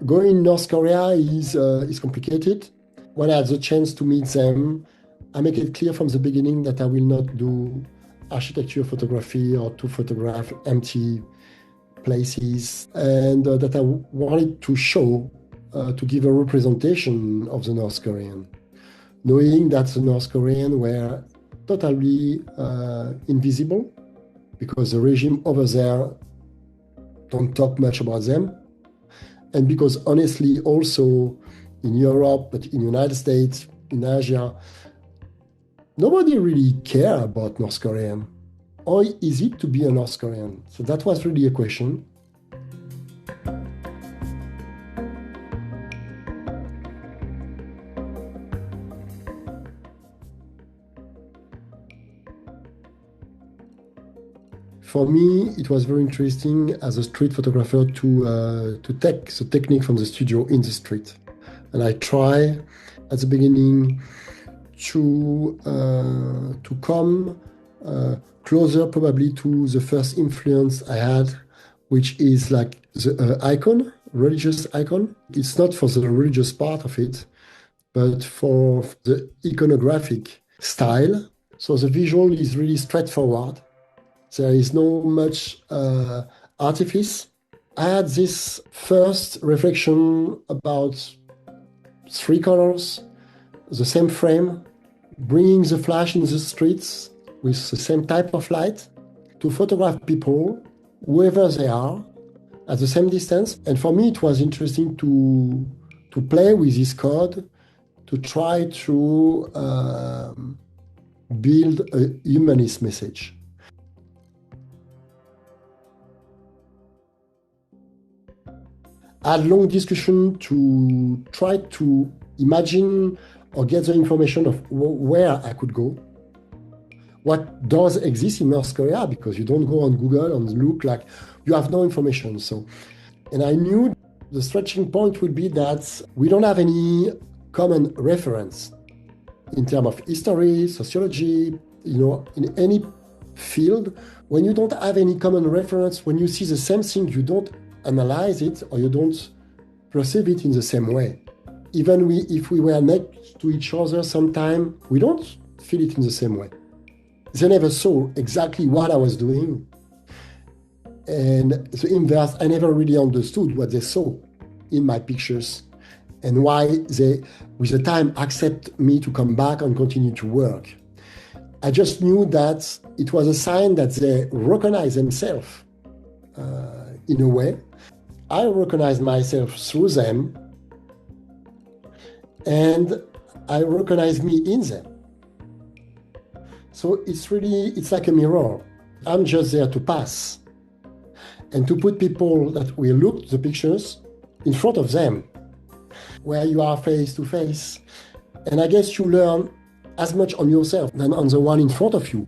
Going in North Korea is complicated. When I had the chance to meet them, I make it clear from the beginning that I will not do architecture photography or to photograph empty places, and that I wanted to show, to give a representation of the North Korean, knowing that the North Korean were totally invisible because the regime over there don't talk much about them. And because honestly, also in Europe, but in the United States, in Asia, nobody really care about North Korean. Or is it to be a North Korean? So that was really a question. For me, it was very interesting as a street photographer to take the technique from the studio in the street. And I try at the beginning to come closer probably to the first influence I had, which is like the icon, religious icon. It's not for the religious part of it, but for the iconographic style. So the visual is really straightforward. There is no much artifice. I had this first reflection about 3 colors, the same frame, bringing the flash in the streets with the same type of light to photograph people, wherever they are, at the same distance. And for me, it was interesting to play with this code, to try to build a humanist message. I had long discussion to try to imagine or get the information of where I could go. What does exist in North Korea? Because you don't go on Google and look, like you have no information. So, and I knew the stretching point would be that we don't have any common reference in terms of history, sociology, in any field. When you don't have any common reference, when you see the same thing, you don't analyze it or you don't perceive it in the same way. Even if we were next to each other sometime, we don't feel it in the same way. They never saw exactly what I was doing. And the inverse, I never really understood what they saw in my pictures and why they, with the time, accept me to come back and continue to work. I just knew that it was a sign that they recognize themselves in a way. I recognize myself through them, and I recognize me in them. So it's like a mirror. I'm just there to pass and to put people that will look at the pictures in front of them, where you are face to face. And I guess you learn as much on yourself than on the one in front of you.